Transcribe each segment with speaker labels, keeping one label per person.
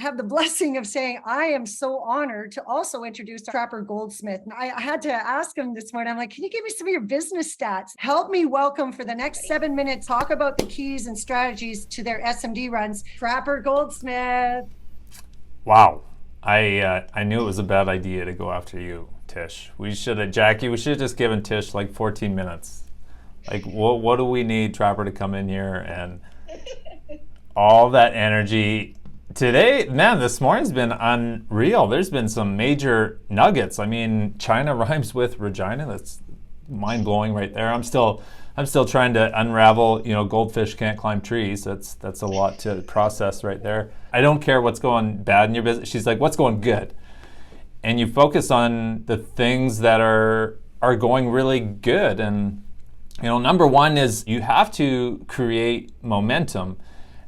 Speaker 1: have the blessing of saying I am so honored to also introduce Trapper Goldsmith. And I had to ask him this morning, I'm like, can you give me some of your business stats? Help me welcome for the next 7 minutes, talk about the keys and strategies to their SMD runs, Trapper Goldsmith.
Speaker 2: Wow. I knew it was a bad idea to go after you, Tish. Jackie, we should have just given Tish like 14 minutes. Like, what do we need Trapper to come in here and all that energy. Today, man, this morning's been unreal. There's been some major nuggets. I mean, China rhymes with Regina. That's mind-blowing right there. I'm still trying to unravel, goldfish can't climb trees. That's a lot to process right there. I don't care what's going bad in your business. She's like, what's going good? And you focus on the things that are going really good. And number one is you have to create momentum.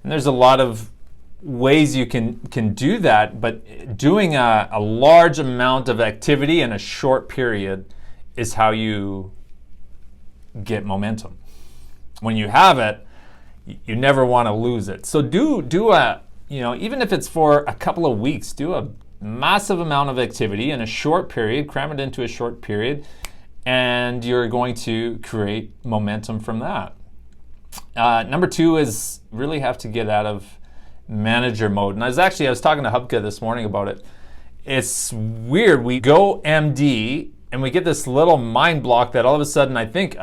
Speaker 2: And there's a lot of ways you can do that, but doing a large amount of activity in a short period is how you get momentum. When you have it, you never want to lose it. So do a, even if it's for a couple of weeks, do a massive amount of activity in a short period, cram it into a short period, and you're going to create momentum from that. Number two is really have to get out of manager mode. And I was talking to Hubka this morning about it. It's weird. We go MD and we get this little mind block that all of a sudden I think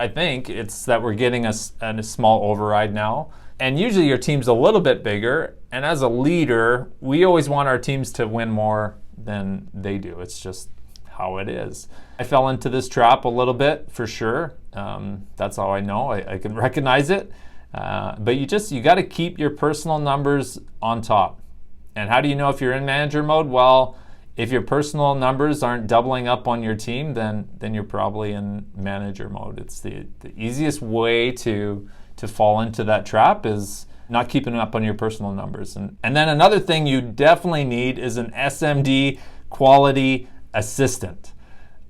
Speaker 2: it's that we're getting a small override now. And usually your team's a little bit bigger. And as a leader, we always want our teams to win more than they do. It's just how it is. I fell into this trap a little bit for sure. That's how I know. I can recognize it. But you got to keep your personal numbers on top. And how do you know if you're in manager mode? Well, if your personal numbers aren't doubling up on your team, then you're probably in manager mode. It's the easiest way to fall into that trap is not keeping up on your personal numbers. And then another thing you definitely need is an SMD quality assistant.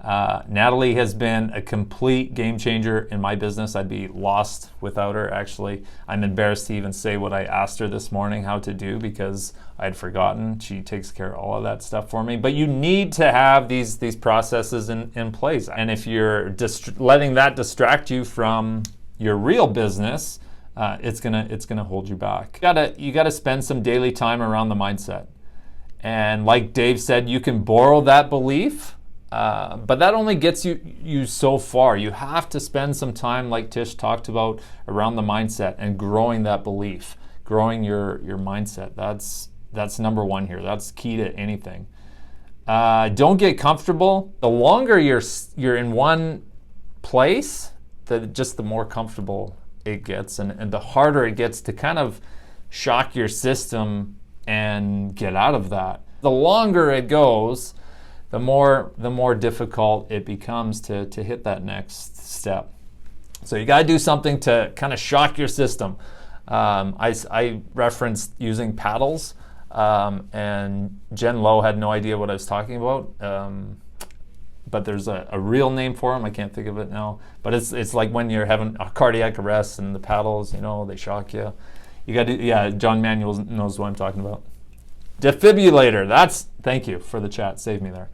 Speaker 2: Natalie has been a complete game changer in my business. I'd be lost without her, actually. I'm embarrassed to even say what I asked her this morning how to do because I'd forgotten. She takes care of all of that stuff for me. But you need to have these processes in place. And if you're letting that distract you from your real business, it's gonna hold you back. You gotta spend some daily time around the mindset. And like Dave said, you can borrow that belief. But that only gets you so far. You have to spend some time, like Tish talked about, around the mindset and growing that belief, growing your mindset. That's number one here. That's key to anything. Don't get comfortable. The longer you're in one place, the more comfortable it gets, and the harder it gets to kind of shock your system and get out of that. The longer it goes, the more difficult it becomes to hit that next step. So you got to do something to kind of shock your system. I referenced using paddles, and Jen Lowe had no idea what I was talking about. But there's a real name for them. I can't think of it now. But it's like when you're having a cardiac arrest and the paddles, they shock you. You got to, John Manuel knows what I'm talking about. Defibrillator. Thank you for the chat. Save me there.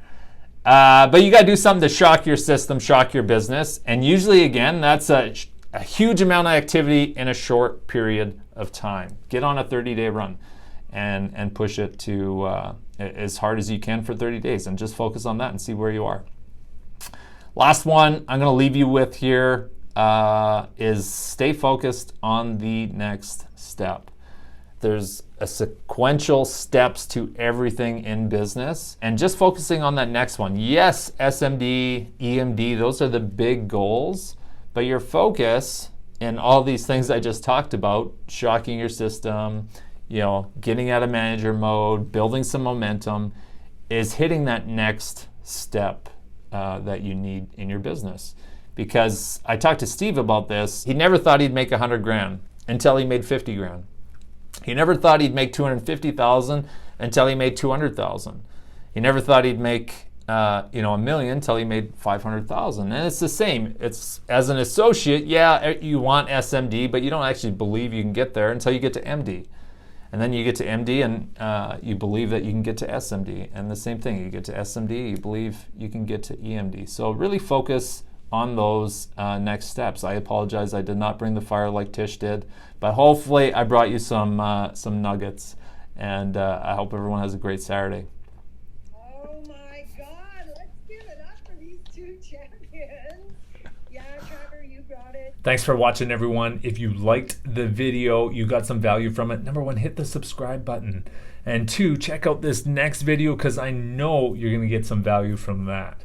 Speaker 2: But you got to do something to shock your system, shock your business. And usually, again, that's a huge amount of activity in a short period of time. Get on a 30-day run and push it to as hard as you can for 30 days and just focus on that and see where you are. Last one I'm going to leave you with here is stay focused on the next step. There's a sequential steps to everything in business, and just focusing on that next one. Yes, SMD, EMD, those are the big goals, but your focus in all these things I just talked about, shocking your system, getting out of manager mode, building some momentum, is hitting that next step that you need in your business. Because I talked to Steve about this. He never thought he'd make 100 grand until he made 50 grand. He never thought he'd make 250,000 until he made 200,000. He never thought he'd make $1 million until he made 500,000. And it's the same. It's as an associate, you want SMD, but you don't actually believe you can get there until you get to MD. And then you get to MD and you believe that you can get to SMD. And the same thing, you get to SMD, you believe you can get to EMD. So really focus on those next steps. I apologize, I did not bring the fire like Tish did, but hopefully I brought you some nuggets. And I hope everyone has a great Saturday.
Speaker 1: Oh my God, let's give it up for these two champions. Yeah, Trevor, you got it.
Speaker 3: Thanks for watching, everyone. If you liked the video, you got some value from it, number one, hit the subscribe button. And two, check out this next video because I know you're going to get some value from that.